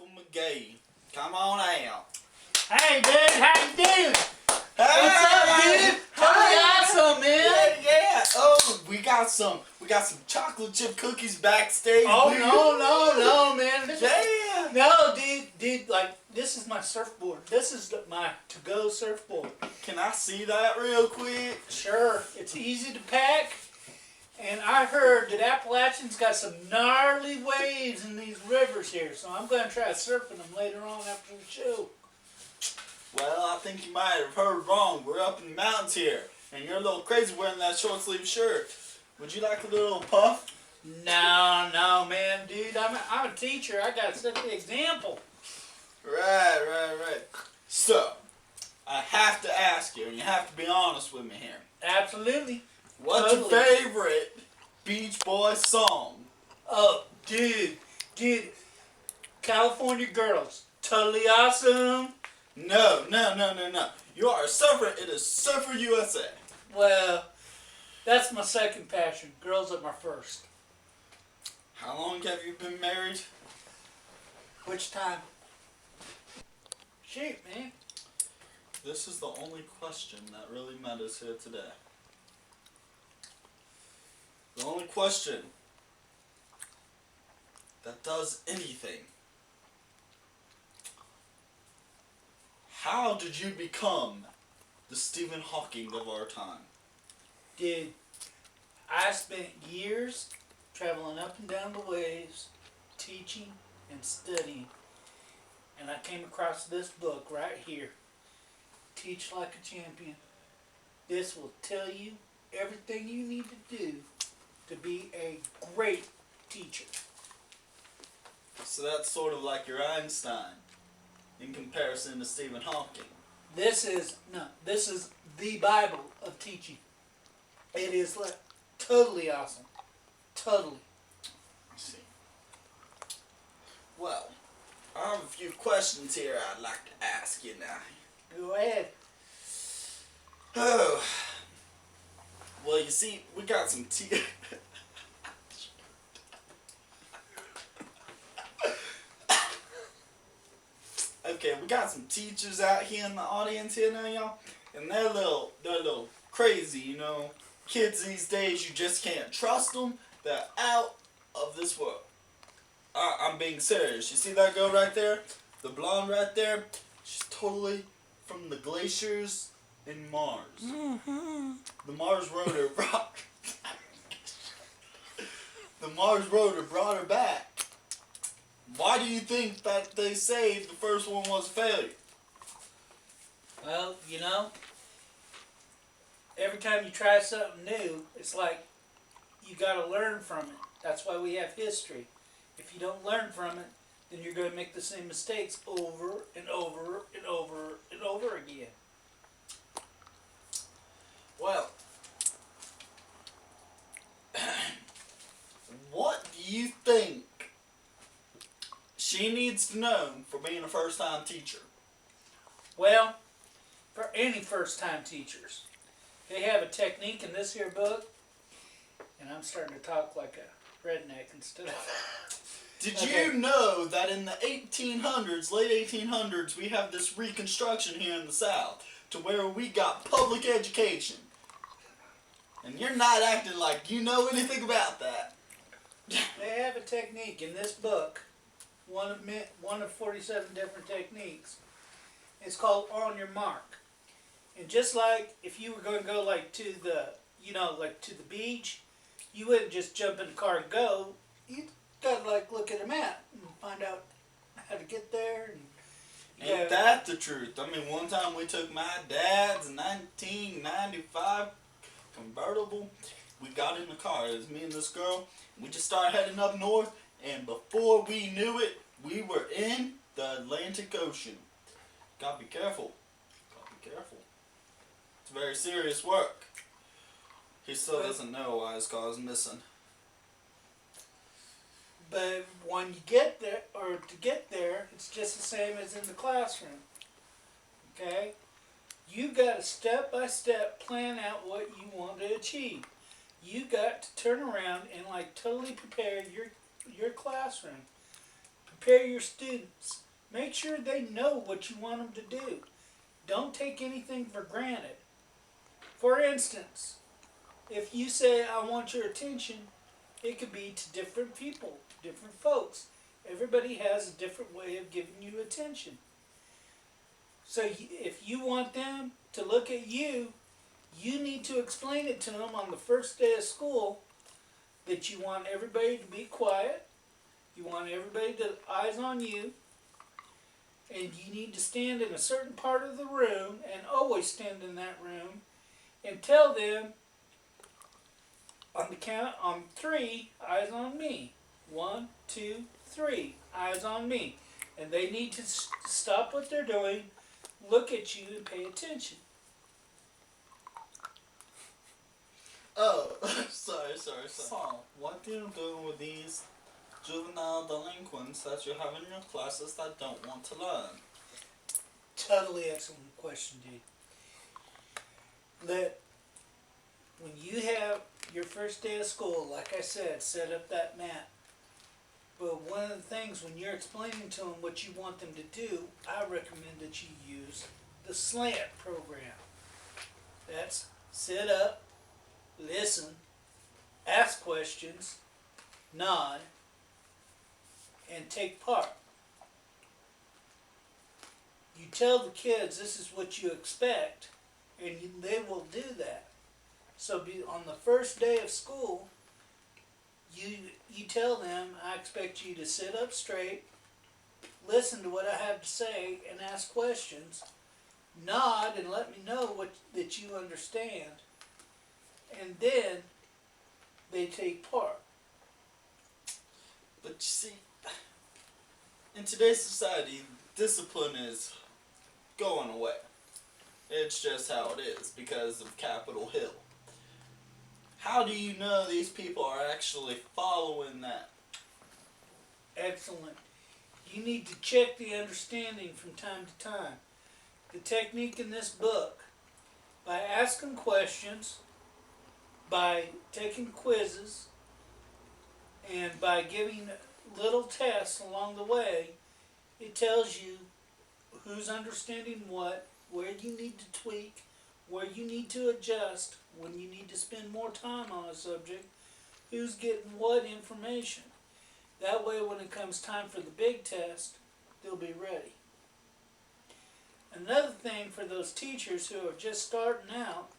Uncle Mcgee. Come on out. Hey, dude, how you doing? Hey, What's up, dude? Totally awesome, man. Yeah. Oh, we got some chocolate chip cookies backstage. Oh, no, man. Yeah. No, dude, like, this is my surfboard. This is my to-go surfboard. Can I see that real quick? Sure. It's easy to pack. And I heard that Appalachian's got some gnarly waves in these rivers here, so I'm going to try surfing them later on after the show. Well, I think you might have heard wrong. We're up in the mountains here, and you're a little crazy wearing that short sleeve shirt. Would you like a little puff? No, man, dude. I'm a teacher. I got to set the example. Right. So, I have to ask you, and you have to be honest with me here. Absolutely. What's your favorite Beach Boys song? Oh, dude. California Girls. Totally awesome. No. You are a surfer. It is Surfer USA. Well, that's my second passion. Girls are my first. How long have you been married? Which time? Shoot, man. This is the only question that really matters here today. The only question that does anything. How did you become the Stephen Hawking of our time? Dude, I spent years traveling up and down the waves, teaching and studying. And I came across this book right here, Teach Like a Champion. This will tell you everything you need to do to be a great teacher. So that's sort of like your Einstein in comparison to Stephen Hawking. This is the Bible of teaching. It is like totally awesome. Totally. I see. Well, I have a few questions here I'd like to ask you now. Go ahead. Oh. Well, you see, we got some Okay, we got some teachers out here in the audience here now, y'all, and they're a little crazy, you know. Kids these days, you just can't trust them. They're out of this world. I'm being serious. You see that girl right there? The blonde right there? She's totally from the glaciers in Mars. Mm-hmm. The Mars rotor brought her back. Why do you think that they say the first one was a failure? Well, you know, every time you try something new, it's like you got to learn from it. That's why we have history. If you don't learn from it, then you're going to make the same mistakes over and over and over and over again. Well, what do you think she needs to know for being a first-time teacher? Well, for any first-time teachers, they have a technique in this here book, and I'm starting to talk like a redneck instead of... Did you know that in the 1800s, late 1800s, we have this reconstruction here in the South to where we got public education? And you're not acting like you know anything about that. They have a technique in this book, one of 47 different techniques. It's called On Your Mark. And just like if you were going to go like to the, to the beach, you wouldn't just jump in the car and go. You got to like look at a map and find out how to get there. And, Ain't that the truth? I mean, one time we took my dad's 1995 convertible. We got in the car. It was me and this girl. We just started heading up north, and before we knew it, we were in the Atlantic Ocean. Gotta be careful. It's very serious work. He still doesn't know why his car's missing. But when you get there, or to get there, it's just the same as in the classroom. Okay? You got to step by step plan out what you want to achieve. You got to turn around and like totally prepare your classroom Prepare your students. Make sure they know what you want them to do. Don't take anything for granted. For instance, if you say, I want your attention, it could be to different people, different folks. Everybody has a different way of giving you attention. So if you want them to look at you, you need to explain it to them on the first day of school that you want everybody to be quiet, you want everybody to eyes on you, and you need to stand in a certain part of the room, and always stand in that room, and tell them on the count on 3, eyes on me. 1, 2, 3, eyes on me. And they need to stop what they're doing, look at you, and pay attention. Oh, sorry. So, what do you do with these juvenile delinquents that you have in your classes that don't want to learn? Totally excellent question, dude. That when you have your first day of school, like I said, set up that mat. But one of the things when you're explaining to them what you want them to do, I recommend that you use the SLANT program. That's sit up, listen, ask questions, nod, and take part. You tell the kids this is what you expect, and they will do that. So on the first day of school, you tell them, I expect you to sit up straight, listen to what I have to say, and ask questions, nod and let me know that you understand, and then they take part. But you see, in today's society, discipline is going away. It's just how it is because of Capitol Hill. How do you know these people are actually following that? Excellent. You need to check the understanding from time to time. The technique in this book, by asking questions, by taking quizzes, and by giving little tests along the way, it tells you who's understanding what, where you need to tweak, where you need to adjust, when you need to spend more time on a subject, who's getting what information. That way when it comes time for the big test, they'll be ready. Another thing for those teachers who are just starting out,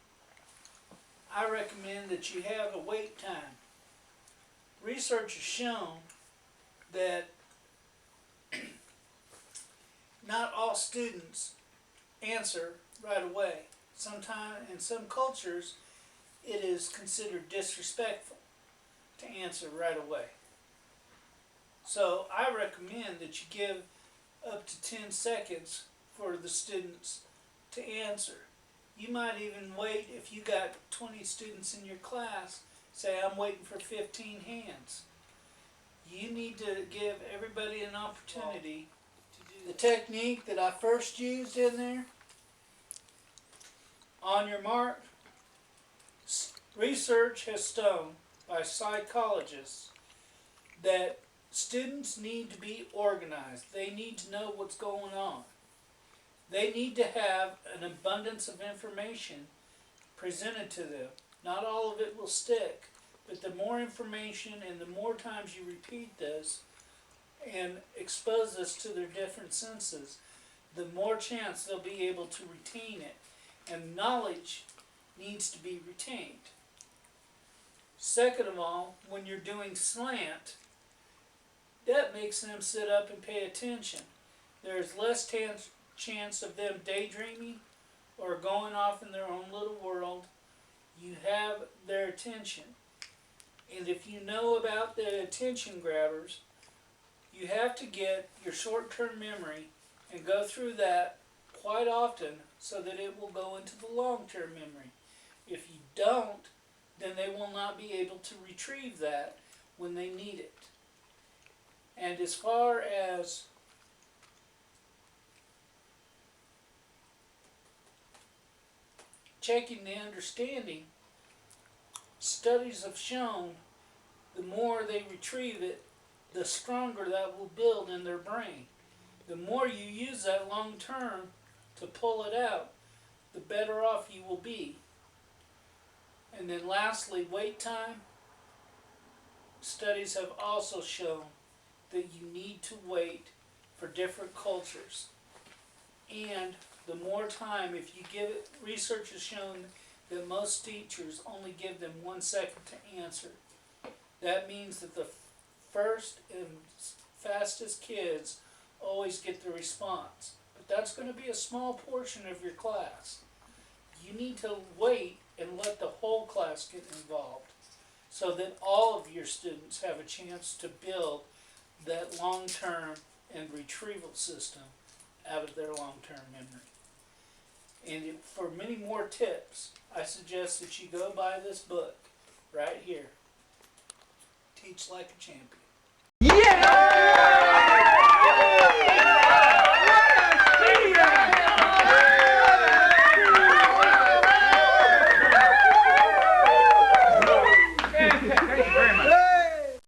I recommend that you have a wait time. Research has shown that not all students answer right away. Sometimes in some cultures, it is considered disrespectful to answer right away. So I recommend that you give up to 10 seconds for the students to answer. You might even wait, if you got 20 students in your class, say I'm waiting for 15 hands. You need to give everybody an opportunity to do the technique that I first used in there. On your mark. Research has shown by psychologists that students need to be organized. They need to know what's going on. They need to have an abundance of information presented to them. Not all of it will stick, but the more information and the more times you repeat this and expose this to their different senses, the more chance they'll be able to retain it. And knowledge needs to be retained. Second of all, when you're doing SLANT, that makes them sit up and pay attention. There's less chance of them daydreaming or going off in their own little world. You have their attention. And if you know about the attention grabbers, you have to get your short-term memory and go through that quite often so that it will go into the long-term memory. If you don't, then they will not be able to retrieve that when they need it. And as far as checking the understanding, studies have shown the more they retrieve it, the stronger that will build in their brain. The more you use that long term to pull it out, the better off you will be. And then lastly, wait time. Studies have also shown that you need to wait for different cultures. And the more time, if you give it, research has shown that most teachers only give them 1 second to answer. That means that the first and fastest kids always get the response. But that's going to be a small portion of your class. You need to wait and let the whole class get involved so that all of your students have a chance to build that long-term and retrieval system out of their long-term memory. And for many more tips, I suggest that you go buy this book right here, Teach Like a Champion.